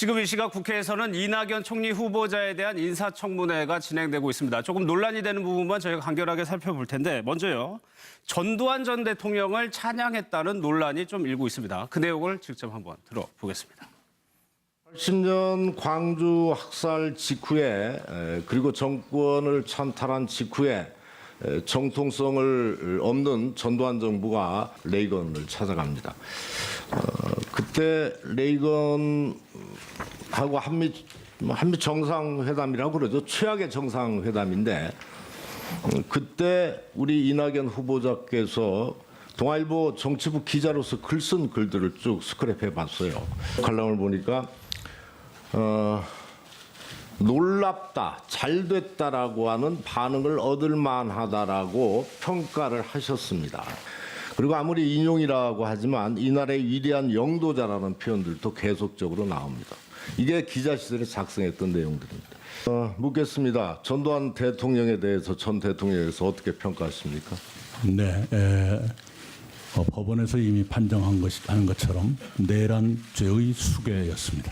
지금 이 시각 국회에서는 이낙연 총리 후보자에 대한 인사청문회가 진행되고 있습니다. 조금 논란이 되는 부분만 저희가 간결하게 살펴볼 텐데 먼저요. 전두환 전 대통령을 찬양했다는 논란이 좀 일고 있습니다. 그 내용을 직접 한번 들어보겠습니다. 80년 광주 학살 직후에 그리고 정권을 찬탈한 직후에 정통성을 없는 전두환 정부가 레이건을 찾아갑니다. 그때 레이건하고 한미 정상회담이라고 그러죠. 최악의 정상회담인데 그때 우리 이낙연 후보자께서 동아일보 정치부 기자로서 글 쓴 글들을 쭉 스크랩해 봤어요. 칼럼을 보니까 놀랍다, 잘됐다라고 하는 반응을 얻을 만하다라고 평가를 하셨습니다. 그리고 아무리 인용이라고 하지만 이날의 위대한 영도자라는 표현들도 계속적으로 나옵니다. 이게 기자 시절에 작성했던 내용들입니다. 묻겠습니다. 전두환 대통령에 대해서 전 대통령에서 어떻게 평가하십니까? 네, 법원에서 이미 판정한 하는 것처럼 내란 죄의 수괴였습니다.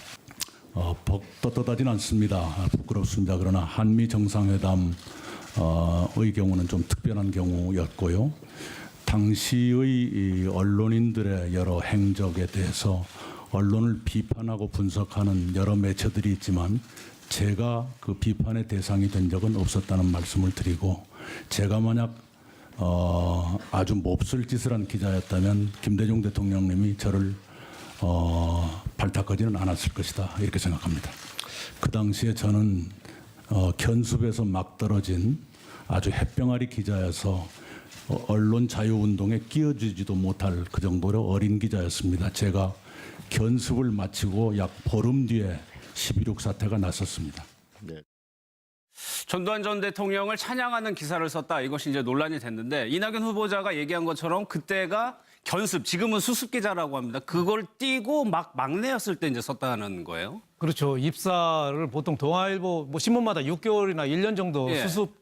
떳떳하진 않습니다. 부끄럽습니다. 그러나 한미 정상회담의 경우는 좀 특별한 경우였고요. 당시의 언론인들의 여러 행적에 대해서 언론을 비판하고 분석하는 여러 매체들이 있지만 제가 그 비판의 대상이 된 적은 없었다는 말씀을 드리고 제가 만약 아주 몹쓸 짓을 한 기자였다면 김대중 대통령님이 저를 발탁하지는 않았을 것이다 이렇게 생각합니다. 그 당시에 저는 견습에서 막 떨어진 아주 햇병아리 기자여서 언론 자유운동에 끼어주지도 못할 그 정도로 어린 기자였습니다. 제가 견습을 마치고 약 보름 뒤에 11.6 사태가 났었습니다. 네. 전두환 전 대통령을 찬양하는 기사를 썼다. 이것이 이제 논란이 됐는데 이낙연 후보자가 얘기한 것처럼 그때가 견습, 지금은 수습 기자라고 합니다. 그걸 띄고 막 막내였을 때 이제 썼다는 거예요. 그렇죠. 입사를 보통 동아일보 신문마다 6개월이나 1년 정도 수습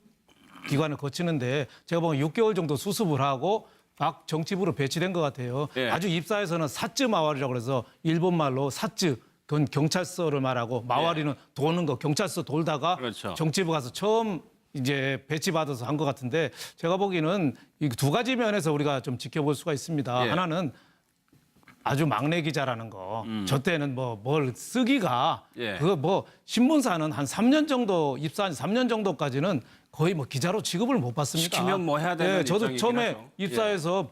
기간을 거치는데 제가 보면 6개월 정도 수습을 하고 막 정치부로 배치된 것 같아요. 아주 입사에서는 사쯔 마와리라고 그래서 일본 말로 사쯔, 그건 경찰서를 말하고 마와리는 도는 거, 경찰서 돌다가 그렇죠. 정치부 가서 처음 이제 배치받아서 한 것 같은데 제가 보기에는 이 두 가지 면에서 우리가 좀 지켜볼 수가 있습니다. 하나는 아주 막내 기자라는 거. 저 때는 뭘 쓰기가 그거 신문사는 한 3년 정도 입사한 3년 정도까지는 거의 기자로 취급을 못 받습니다. 시키면 해야 되는 저도 처음에 하죠. 입사해서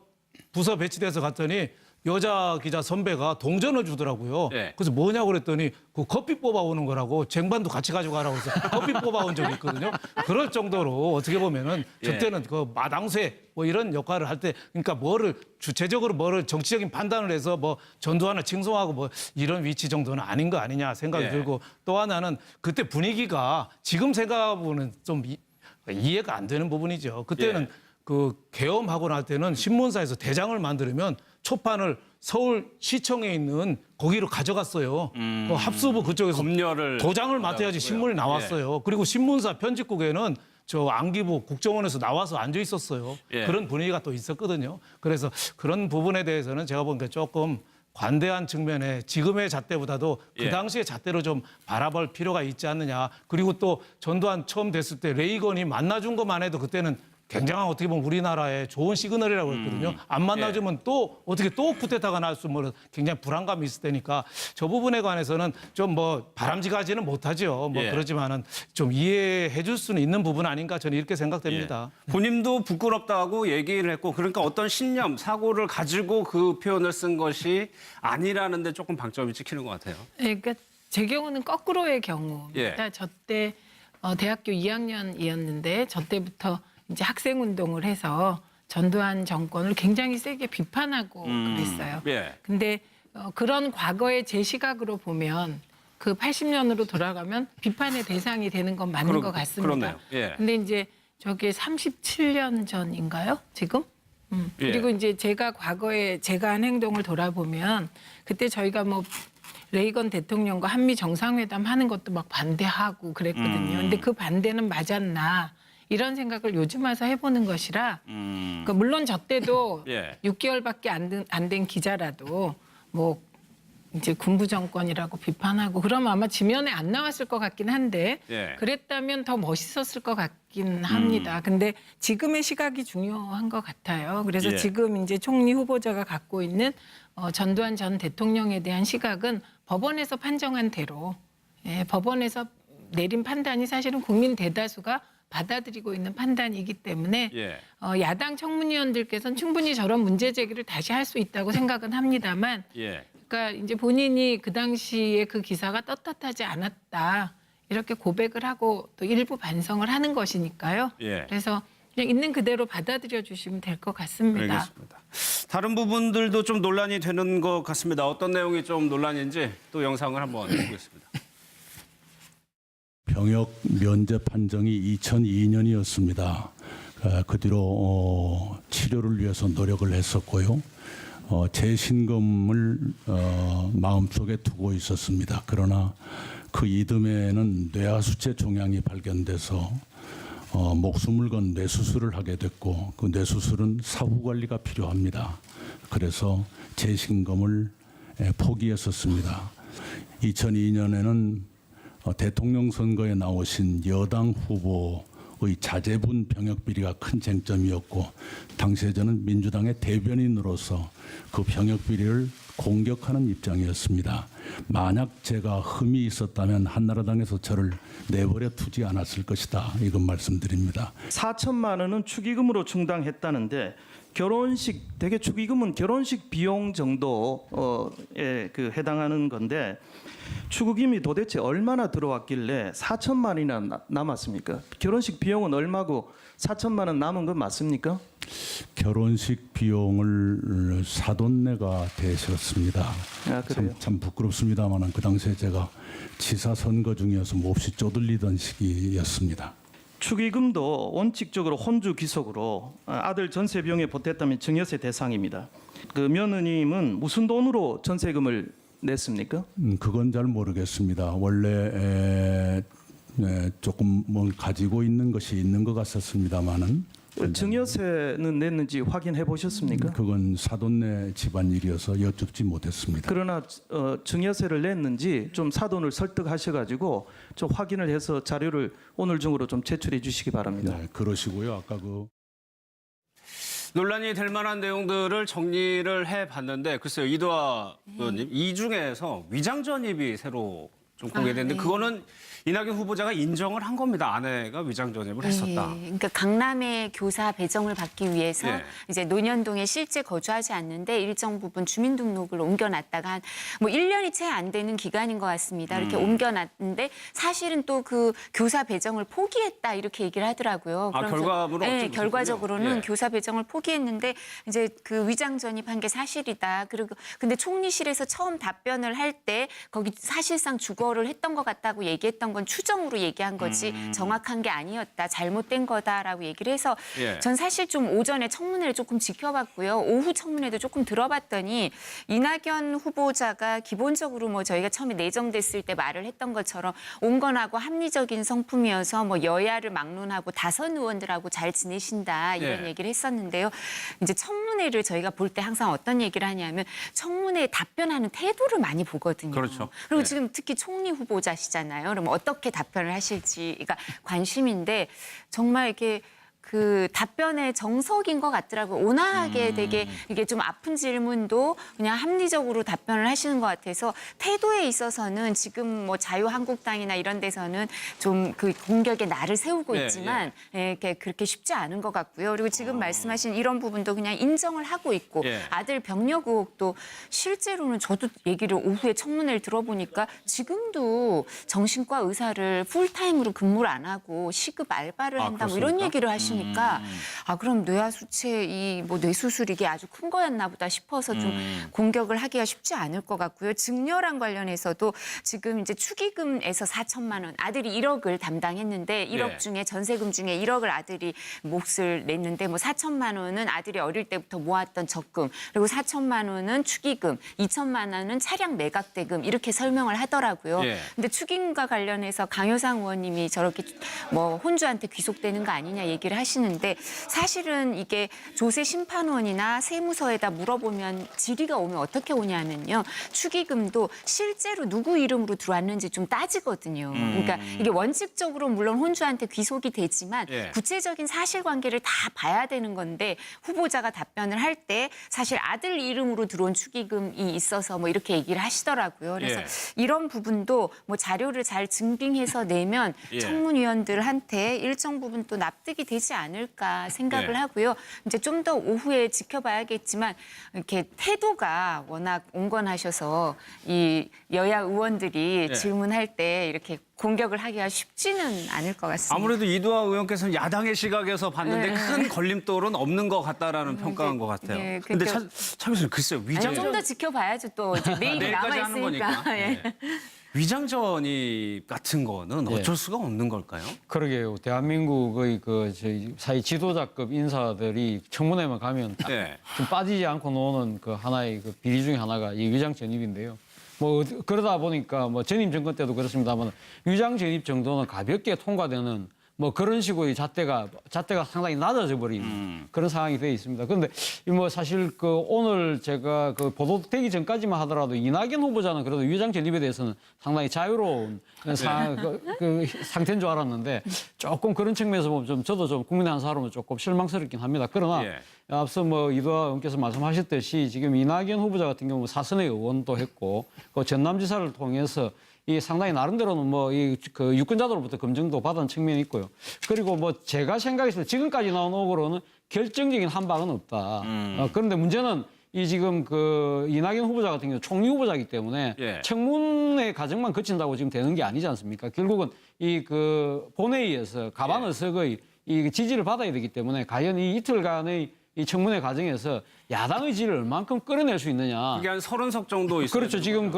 부서 배치돼서 갔더니 여자 기자 선배가 동전을 주더라고요. 그래서 뭐냐고 그랬더니 그 커피 뽑아오는 거라고 쟁반도 같이 가지고 가라고 해서 커피 뽑아온 적이 있거든요. 그럴 정도로 어떻게 보면은 저 때는 그 마당쇠 이런 역할을 할 때 그러니까 주체적으로 뭐를 정치적인 판단을 해서 전두환을 칭송하고 이런 위치 정도는 아닌 거 아니냐 생각이 들고 또 하나는 그때 분위기가 지금 생각해보면 좀 이해가 안 되는 부분이죠. 그때는 그 계엄하고 날 때는 신문사에서 대장을 만들면 초판을 서울시청에 있는 거기로 가져갔어요. 그 합수부 그쪽에서 검열을 도장을 맡아야지 신문이 나왔어요. 그리고 신문사 편집국에는 저 안기부 국정원에서 나와서 앉아 있었어요. 그런 분위기가 또 있었거든요. 그래서 그런 부분에 대해서는 제가 보니까 조금 관대한 측면에 지금의 잣대보다도 그 당시의 잣대로 좀 바라볼 필요가 있지 않느냐. 그리고 또 전두환 처음 됐을 때 레이건이 만나준 것만 해도 그때는 굉장한 어떻게 보면 우리나라의 좋은 시그널이라고 했거든요. 안 만나주면 또 어떻게 또 쿠데타가 날 수 있는 굉장히 불안감이 있을 테니까 저 부분에 관해서는 좀 바람직하지는 못하죠. 그러지만은 좀 이해해 줄 수는 있는 부분 아닌가 저는 이렇게 생각됩니다. 본인도 부끄럽다고 얘기를 했고 그러니까 어떤 신념, 사고를 가지고 그 표현을 쓴 것이 아니라는 데 조금 방점이 찍히는 것 같아요. 네, 그러니까 제 경우는 거꾸로의 경우입니다. 저 때 대학교 2학년이었는데 저 때부터 이제 학생 운동을 해서 전두환 정권을 굉장히 세게 비판하고 그랬어요. 근데 그런 과거의 제 시각으로 보면 그 80년으로 돌아가면 비판의 대상이 되는 건 맞는 것 같습니다. 근데 이제 저게 37년 전인가요? 지금? 그리고 이제 제가 과거에 제가 한 행동을 돌아보면 그때 저희가 레이건 대통령과 한미 정상회담 하는 것도 막 반대하고 그랬거든요. 근데 그 반대는 맞았나? 이런 생각을 요즘 와서 해보는 것이라 그러니까 물론 저 때도 6개월밖에 안 된 기자라도 이제 군부 정권이라고 비판하고 그러면 아마 지면에 안 나왔을 것 같긴 한데 예. 그랬다면 더 멋있었을 것 같긴 합니다. 근데 지금의 시각이 중요한 것 같아요. 그래서 예. 지금 이제 총리 후보자가 갖고 있는 전두환 전 대통령에 대한 시각은 법원에서 판정한 대로 법원에서 내린 판단이 사실은 국민 대다수가 받아들이고 있는 판단이기 때문에 예. 야당 청문위원들께서는 충분히 저런 문제 제기를 다시 할 수 있다고 생각은 합니다만 예. 그러니까 이제 본인이 그 당시에 그 기사가 떳떳하지 않았다 이렇게 고백을 하고 또 일부 반성을 하는 것이니까요. 예. 그래서 그냥 있는 그대로 받아들여 주시면 될 것 같습니다. 알겠습니다. 다른 부분들도 좀 논란이 되는 것 같습니다. 어떤 내용이 좀 논란인지 또 영상을 한번 보겠습니다. 병역 면제 판정이 2002년이었습니다. 그 뒤로 치료를 위해서 노력을 했었고요. 재신검을 마음속에 두고 있었습니다. 그러나 그 이듬해에는 뇌하수체 종양이 발견돼서 목숨을 건 뇌수술을 하게 됐고 그 뇌수술은 사후 관리가 필요합니다. 그래서 재신검을 포기했었습니다. 2002년에는 대통령 선거에 나오신 여당 후보의 자제분 병역 비리가 큰 쟁점이었고 당시에 저는 민주당의 대변인으로서 그 병역 비리를 공격하는 입장이었습니다. 만약 제가 흠이 있었다면 한나라당에서 저를 내버려 두지 않았을 것이다. 이건 말씀드립니다. 4천만 원은 축의금으로 충당했다는데 결혼식 대개 축의금은 결혼식 비용 정도에 해당하는 건데 축의금이 도대체 얼마나 들어왔길래 4천만 원이나 남았습니까? 결혼식 비용은 얼마고 4천만 원 남은 건 맞습니까? 결혼식 비용을 사돈네가 대셨습니다. 아, 그래요? 참 부끄럽습니다만 그 당시에 제가 지사 선거 중이어서 몹시 쪼들리던 시기였습니다. 축의금도 원칙적으로 혼주 귀속으로 아들 전세 비용에 보탰다면 증여세 대상입니다. 그 며느님은 무슨 돈으로 전세금을 냈습니까? 그건 잘 모르겠습니다. 원래 조금 뭘 가지고 있는 것이 있는 것 같았습니다만은 증여세는 냈는지 확인해 보셨습니까? 그건 사돈네 집안일이어서 여쭙지 못했습니다. 그러나 증여세를 냈는지 좀 사돈을 설득하셔가지고 좀 확인을 해서 자료를 오늘 중으로 좀 제출해 주시기 바랍니다. 네, 그러시고요. 아까 논란이 될 만한 내용들을 정리를 해봤는데 글쎄요. 이도하 의원님 이 중에서 위장 전입이 새로 좀 공개됐는데 그거는 이낙연 후보자가 인정을 한 겁니다. 아내가 위장 전입을 했었다. 그러니까 강남의 교사 배정을 받기 위해서 예. 이제 논현동에 실제 거주하지 않는데 일정 부분 주민등록을 옮겨놨다가 한 뭐 1년이 채 안 되는 기간인 것 같습니다. 이렇게 옮겨놨는데 사실은 또 그 교사 배정을 포기했다 이렇게 얘기를 하더라고요. 결과물은 네, 어찌 결과적으로는 예. 교사 배정을 포기했는데 이제 그 위장 전입한 게 사실이다. 그리고 근데 총리실에서 처음 답변을 할 때 거기 사실상 주거를 했던 것 같다고 얘기했던 건 추정으로 얘기한 거지 정확한 게 아니었다. 잘못된 거다라고 얘기를 해서 예. 전 사실 좀 오전에 청문회를 조금 지켜봤고요. 오후 청문회도 조금 들어봤더니 이낙연 후보자가 기본적으로 뭐 저희가 처음에 내정됐을 때 말을 했던 것처럼 온건하고 합리적인 성품이어서 뭐 여야를 막론하고 다선 의원들하고 잘 지내신다 이런 예. 얘기를 했었는데요. 이제 청문회를 저희가 볼 때 항상 어떤 얘기를 하냐면 청문회에 답변하는 태도를 많이 보거든요. 그렇죠. 그리고 네. 지금 특히 총리 후보자시잖아요. 그럼 어떻게 답변을 하실지가 관심인데 정말 이렇게 그 답변의 정석인 것 같더라고요. 온화하게 되게 이게 좀 아픈 질문도 그냥 합리적으로 답변을 하시는 것 같아서 태도에 있어서는 지금 뭐 자유한국당이나 이런 데서는 좀 그 공격의 날을 세우고 예, 있지만 이렇게 그렇게 쉽지 않은 것 같고요. 그리고 지금 말씀하신 이런 부분도 그냥 인정을 하고 있고 예. 아들 병력 의혹도 실제로는 저도 얘기를 오후에 청문회를 들어보니까 지금도 정신과 의사를 풀타임으로 근무를 안 하고 시급 알바를 한다 뭐 이런 그렇습니까? 얘기를 하시니까 아 그럼 뇌하수체 이 뭐 뇌수술 이게 아주 큰 거였나 보다 싶어서 좀 공격을 하기가 쉽지 않을 것 같고요. 증여랑 관련해서도 지금 이제 축의금에서 4천만 원 아들이 1억을 담당했는데 1억 네. 중에 전세금 중에 1억을 아들이 몫을 냈는데 뭐 4천만 원은 아들이 어릴 때부터 모았던 적금 그리고 4천만 원은 축의금 2천만 원은 차량 매각대금 이렇게 설명을 하더라고요. 예. 근데 축의금과 관련해서 강효상 의원님이 저렇게 뭐 혼주한테 귀속되는 거 아니냐 얘기를 하시는데 사실은 이게 조세 심판원이나 세무서에다 물어보면 질의가 오면 어떻게 오냐면요. 축의금도 실제로 누구 이름으로 들어왔는지 좀 따지거든요. 그러니까 이게 원칙적으로 물론 혼주한테 귀속이 되지만 예. 구체적인 사실관계를 다 봐야 되는 건데 후보자가 답변을 할 때 사실 아들 이름으로 들어온 축의금이 있어서 뭐 이렇게 얘기를 하시더라고요. 그래서 예. 이런 부분도 뭐 자료를 잘 증빙해서 내면 예. 청문위원들한테 일정 부분 또 납득이 되지 않을까 생각을 예. 하고요. 이제 좀 더 오후에 지켜봐야겠지만 이렇게 태도가 워낙 온건하셔서 이 여야 의원들이 예. 질문할 때 이렇게 공격을 하기가 쉽지는 않을 것 같습니다. 아무래도 이두하 의원께서는 야당의 시각에서 봤는데 큰 걸림돌은 없는 것 같다라는 평가한 것 같아요. 예, 근데 그러니까- 차 교수님 글쎄요. 위장 좀 더 지켜봐야죠. 또 이제 내일이 내일까지 남아 하는 있으니까. 거니까. 예. 예. 위장 전입 같은 거는 예. 어쩔 수가 없는 걸까요? 그러게요. 대한민국의 저희 사회 지도자급 인사들이 청문회만 가면 딱 네. 좀 빠지지 않고 노는 그 하나의 그 비리 중에 하나가 이 위장 전입인데요. 뭐 그러다 보니까 뭐 전임 정권 때도 그렇습니다만 위장 전입 정도는 가볍게 통과되는 뭐 그런 식의 잣대가 상당히 낮아져 버린 그런 상황이 되어 있습니다. 그런데 뭐 사실 그 오늘 제가 그 보도되기 전까지만 하더라도 이낙연 후보자는 그래도 위장 전입에 대해서는 상당히 자유로운 그 상태인 줄 알았는데 조금 그런 측면에서 보면 좀 저도 좀 국민의 한 사람은 조금 실망스럽긴 합니다. 그러나 예. 앞서 뭐 이두하 의원께서 말씀하셨듯이 지금 이낙연 후보자 같은 경우 사선의 의원도 했고 그 전남지사를 통해서 이 상당히 나름대로는 뭐 이 그 유권자들로부터 검증도 받은 측면이 있고요. 그리고 뭐 제가 생각했을 때 지금까지 나온 오보로는 결정적인 한방은 없다. 그런데 문제는 이 지금 그 이낙연 후보자 같은 경우 총리 후보자이기 때문에 예. 청문회 과정만 거친다고 지금 되는 게 아니지 않습니까? 결국은 이 그 본회의에서 가방의석의 이 지지를 받아야 되기 때문에 과연 이 이틀간의 이 청문회 과정에서 야당의 지지를 얼만큼 끌어낼 수 있느냐. 이게 한 30석 정도 있어요. 그렇죠. 지금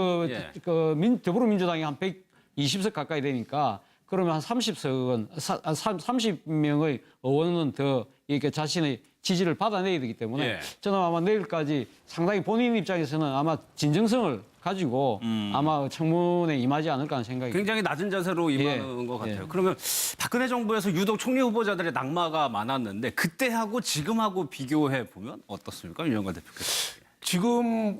더불어민주당이 한 120석 가까이 되니까 그러면 한 30석은 30명의 의원은 더 이렇게 자신의 지지를 받아내야 되기 때문에 예. 저는 아마 내일까지 상당히 본인 입장에서는 아마 진정성을 가지고 아마 청문회에 임하지 않을까 하는 생각이 굉장히 낮은 자세로 임하는 예. 것 같아요. 예. 그러면 박근혜 정부에서 유독 총리 후보자들의 낙마가 많았는데 그때하고 지금하고 비교해 보면 어떻습니까? 윤영관 대표께서. 지금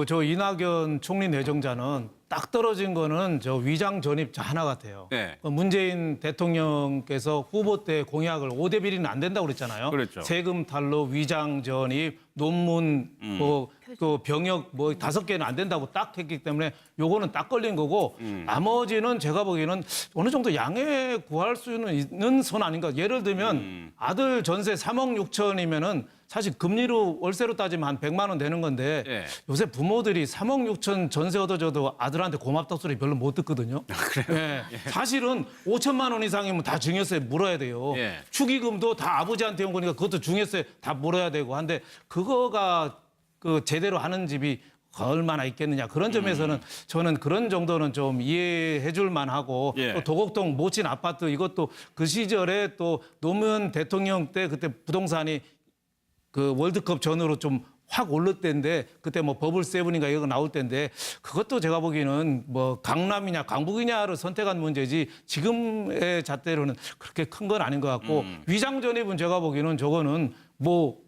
저 이낙연 총리 내정자는 딱 떨어진 거는 저 위장 전입자 하나 같아요. 네. 문재인 대통령께서 후보 때 공약을 5대 비리는 안 된다고 그랬잖아요. 그랬죠. 세금 탈루, 위장 전입, 논문, 그 병역 뭐 5개는 안 된다고 딱 했기 때문에 요거는 딱 걸린 거고 나머지는 제가 보기에는 어느 정도 양해 구할 수는 있는 선 아닌가. 예를 들면 아들 전세 3억 6천이면은 사실 금리로 월세로 따지면 한 100만 원 되는 건데 예. 요새 부모들이 3억 6천 전세 얻어줘도 아들한테 고맙다 소리 별로 못 듣거든요. 그래요? 예. 사실은 5천만 원 이상이면 다 증여세 물어야 돼요. 예. 축의금도 다 아버지한테 온 거니까 그것도 증여세 다 물어야 되고 한데 그거가 그 제대로 하는 집이 얼마나 있겠느냐. 그런 점에서는 저는 그런 정도는 좀 이해해 줄 만하고 예. 또 도곡동 모친 아파트 이것도 그 시절에 또 노무현 대통령 때 그때 부동산이 그 월드컵 전으로 좀 확 올랐 때인데 그때 뭐 버블 세븐인가 이거 나올 때인데 그것도 제가 보기에는 뭐 강남이냐 강북이냐를 선택한 문제지 지금의 잣대로는 그렇게 큰 건 아닌 것 같고 위장 전입은 제가 보기에는 저거는 뭐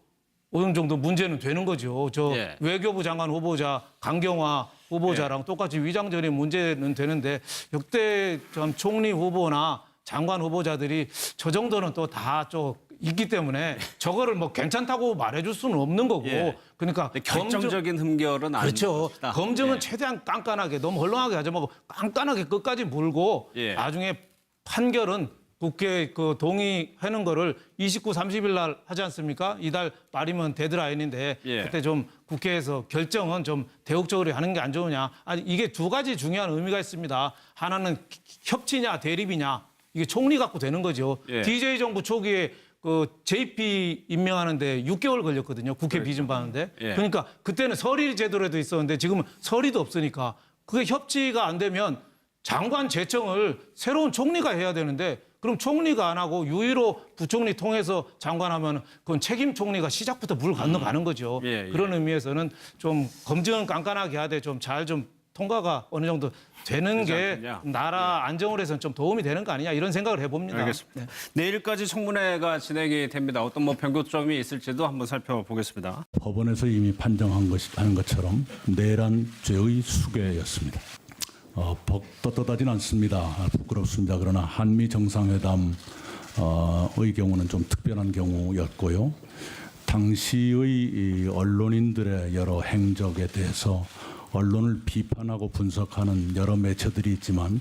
어느 정도 문제는 되는 거죠. 저 예. 외교부 장관 후보자 강경화 후보자랑 똑같이 위장 전입 문제는 되는데 역대 전 총리 후보나 장관 후보자들이 저 정도는 또 다 좀 있기 때문에 저거를 뭐 괜찮다고 말해줄 수는 없는 거고 예. 그러니까 근데 결정적인 흠결은 아닌 그렇죠. 것이다. 검증은 예. 최대한 깐깐하게 너무 헐렁하게 하지 말고 깐깐하게 끝까지 물고 예. 나중에 판결은 국회 그 동의하는 거를 29, 30일 날 하지 않습니까? 이달 말이면 데드라인인데 예. 그때 좀 국회에서 결정은 좀 대국적으로 하는 게 안 좋으냐? 아니 이게 두 가지 중요한 의미가 있습니다. 하나는 협치냐 대립이냐 이게 총리 갖고 되는 거죠. 예. DJ 정부 초기에 그 JP 임명하는데 6개월 걸렸거든요. 국회 비준 받는데. 예. 그러니까 그때는 서리 제도라도 있었는데 지금은 서리도 없으니까 그게 협치가 안 되면 장관 제청을 새로운 총리가 해야 되는데 그럼 총리가 안 하고 유일로 부총리 통해서 장관하면 그건 책임 총리가 시작부터 물 건너가는 거죠. 예, 예. 그런 의미에서는 좀 검증은 깐깐하게 하되 좀 잘 좀 통과가 어느 정도 되는 되지 게 않겠냐? 나라 안정을 해서는 좀 도움이 되는 거 아니냐 이런 생각을 해봅니다. 알겠습니다. 네. 내일까지 청문회가 진행이 됩니다. 어떤 뭐 변고점이 있을지도 한번 살펴보겠습니다. 법원에서 이미 판정한 하는 것처럼 내란 죄의 수괴였습니다. 떳떳하진 않습니다. 부끄럽습니다. 그러나 한미 정상회담의 경우는 좀 특별한 경우였고요. 당시의 이 언론인들의 여러 행적에 대해서 언론을 비판하고 분석하는 여러 매체들이 있지만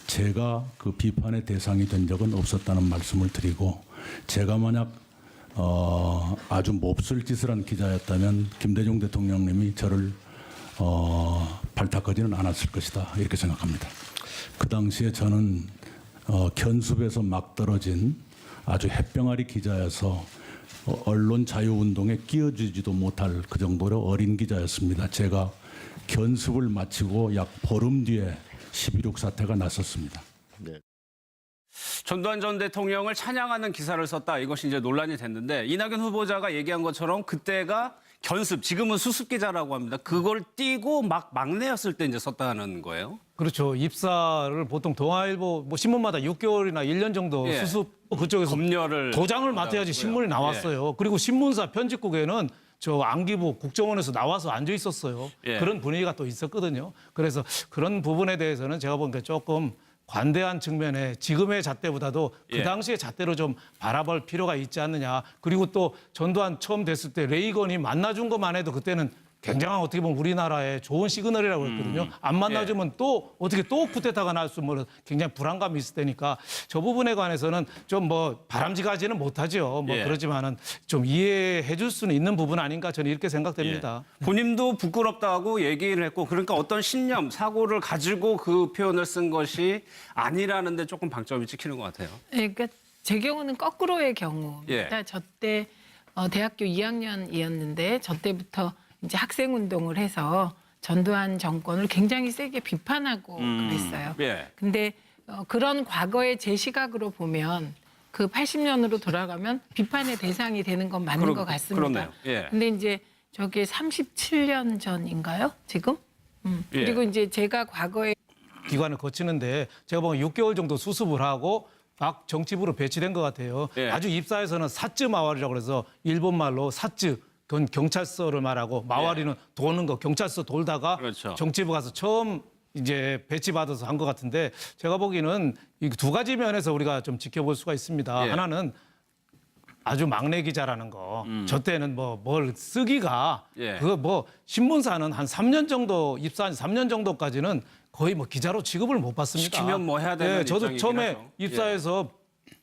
제가 그 비판의 대상이 된 적은 없었다는 말씀을 드리고, 제가 만약 아주 몹쓸 짓을 한 기자였다면 김대중 대통령님이 저를 발탁하지는 않았을 것이다 이렇게 생각합니다. 그 당시에 저는 견습에서 막 떨어진 아주 햇병아리 기자여서 언론 자유운동에 끼어주지도 못할 그 정도로 어린 기자였습니다. 제가 견습을 마치고 약 보름 뒤에 11.6 사태가 났었습니다. 전두환 전 대통령을 찬양하는 기사를 썼다. 이것이 이제 논란이 됐는데 이낙연 후보자가 얘기한 것처럼 그때가 견습, 지금은 수습 기자라고 합니다. 그걸 띄고 막 막내였을 때 이제 썼다는 거예요. 그렇죠. 입사를 보통 동아일보 뭐 신문마다 6개월이나 1년 정도 예. 수습 그쪽에서 검열을 도장을 맡아야지 신문이 나왔어요. 그리고 신문사 편집국에는 저 안기부 국정원에서 나와서 앉아 있었어요. 예. 그런 분위기가 또 있었거든요. 그래서 그런 부분에 대해서는 제가 보니까 조금 관대한 측면에 지금의 잣대보다도 그 예. 당시의 잣대로 좀 바라볼 필요가 있지 않느냐. 그리고 또 전두환 처음 됐을 때 레이건이 만나준 것만 해도 그때는 굉장한 어떻게 보면 우리나라의 좋은 시그널이라고 했거든요. 안 만나주면 또 어떻게 또 쿠데타가 날 수 있는 굉장히 불안감이 있을 테니까 저 부분에 관해서는 좀 뭐 바람직하지는 못하죠. 뭐 예. 그렇지만은 좀 이해해 줄 수는 있는 부분 아닌가 저는 이렇게 생각됩니다. 본인도 부끄럽다고 얘기를 했고, 그러니까 어떤 신념, 사고를 가지고 그 표현을 쓴 것이 아니라는 데 조금 방점이 찍히는 것 같아요. 네, 그러니까 제 경우는 거꾸로의 경우입니다. 예. 저때 대학교 2학년이었는데 저 때부터 이제 학생 운동을 해서 전두환 정권을 굉장히 세게 비판하고 그랬어요. 예. 근데 그런 과거의 제 시각으로 보면 그 80년으로 돌아가면 비판의 대상이 되는 건 맞는 것 같습니다. 그렇네요. 예. 근데 이제 저게 37년 전인가요? 지금? 예. 그리고 이제 제가 과거에 기관을 거치는데 제가 보면 6개월 정도 수습을 하고 막 정치부로 배치된 것 같아요. 예. 아주 입사에서는 사쯔 마와리라고 그래서 일본 말로 사쯔, 그건 경찰서를 말하고 마와리는 도는 거, 경찰서 돌다가 그렇죠. 정치부 가서 처음 이제 배치받아서 한 것 같은데 제가 보기에는 이 두 가지 면에서 우리가 좀 지켜볼 수가 있습니다. 예. 하나는 아주 막내 기자라는 거. 저 때는 뭐 뭘 쓰기가 예. 그거 뭐 신문사는 한 3년 정도 입사한 3년 정도까지는 거의 뭐 기자로 취급을 못 받습니다. 시키면 뭐 해야 되는 저도 입장이긴 처음에 하죠. 입사해서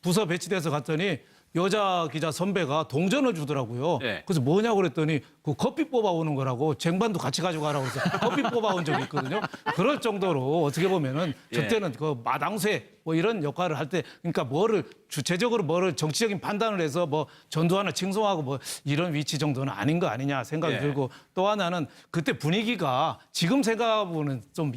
부서 배치돼서 갔더니 여자 기자 선배가 동전을 주더라고요. 예. 그래서 뭐냐고 그랬더니 그 커피 뽑아오는 거라고 쟁반도 같이 가지고 가라고 해서 커피 뽑아온 적이 있거든요. 그럴 정도로 어떻게 보면은 예. 저때는 그 마당쇠 뭐 이런 역할을 할 때 그러니까 뭐를 주체적으로 뭐를 정치적인 판단을 해서 뭐 전두환을 칭송하고 뭐 이런 위치 정도는 아닌 거 아니냐 생각이 예. 들고 또 하나는 그때 분위기가 지금 생각해보면 좀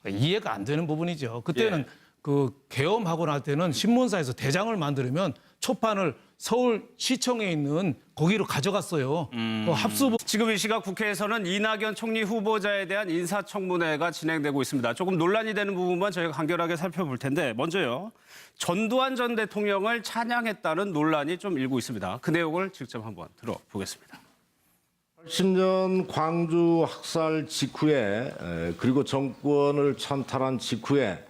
이해가 안 되는 부분이죠. 그때는 예. 그 계엄하고 날 때는 신문사에서 대장을 만들면 초판을 서울시청에 있는 거기로 가져갔어요. 그 합수부 지금 이 시각 국회에서는 이낙연 총리 후보자에 대한 인사청문회가 진행되고 있습니다. 조금 논란이 되는 부분만 저희가 간결하게 살펴볼 텐데, 먼저요. 전두환 전 대통령을 찬양했다는 논란이 좀 일고 있습니다. 그 내용을 직접 한번 들어보겠습니다. 80년 광주 학살 직후에 그리고 정권을 찬탈한 직후에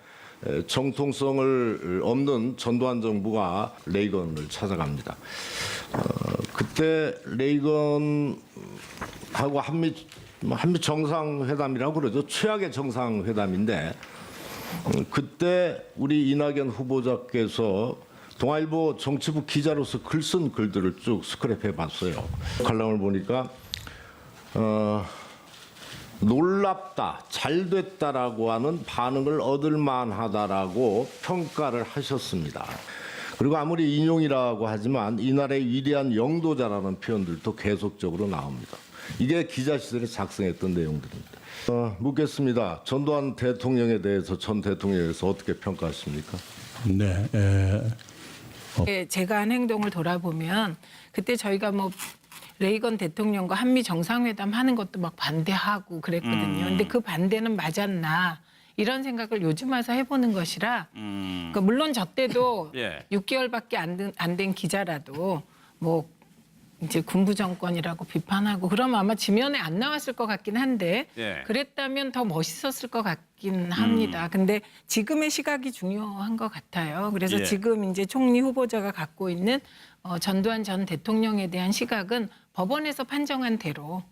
정통성을 없는 전두환 정부가 레이건을 찾아갑니다. 그때 레이건하고 한미 정상회담이라고 그러죠. 최악의 정상회담인데 그때 우리 이낙연 후보자께서 동아일보 정치부 기자로서 글 쓴 글들을 쭉 스크랩해 봤어요. 칼럼을 보니까 놀랍다, 잘됐다라고 하는 반응을 얻을 만하다라고 평가를 하셨습니다. 그리고 아무리 인용이라고 하지만 이날의 위대한 영도자라는 표현들도 계속적으로 나옵니다. 이게 기자 시절에 작성했던 내용들입니다. 묻겠습니다. 전두환 대통령에 대해서 전 대통령에 대해서 어떻게 평가하십니까? 네, 제가 한 행동을 돌아보면 그때 저희가 뭐 레이건 대통령과 한미 정상회담 하는 것도 막 반대하고 그랬거든요. 근데 그 반대는 맞았나 이런 생각을 요즘 와서 해보는 것이라 그러니까 물론 저 때도 예. 6개월밖에 안 된 기자라도 뭐 이제 군부 정권이라고 비판하고 그러면 아마 지면에 안 나왔을 것 같긴 한데 예. 그랬다면 더 멋있었을 것 같긴 합니다. 근데 지금의 시각이 중요한 것 같아요. 그래서 예. 지금 이제 총리 후보자가 갖고 있는 전두환 전 대통령에 대한 시각은 법원에서 판정한 대로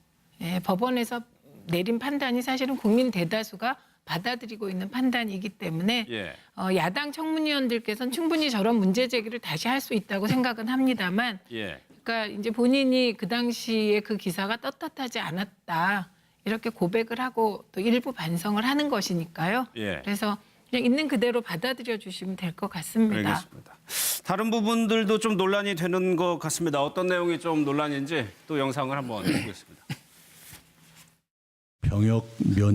법원에서 내린 판단이 사실은 국민 대다수가 받아들이고 있는 판단이기 때문에 예. 야당 청문위원들께서는 충분히 저런 문제 제기를 다시 할 수 있다고 생각은 합니다만 예. 그러니까 이제 본인이 그 당시에 그 기사가 떳떳하지 않았다 이렇게 고백을 하고 또 일부 반성을 하는 것이니까요. 예. 그래서 그냥 있는 그대로 받아들여 주시면 될 것 같습니다. 알겠습니다. 다른 부분들도 좀 논란이 되는 것 같습니다. 어떤 내용이 좀 논란인지 또 영상을 한번 보겠습니다. 병역 면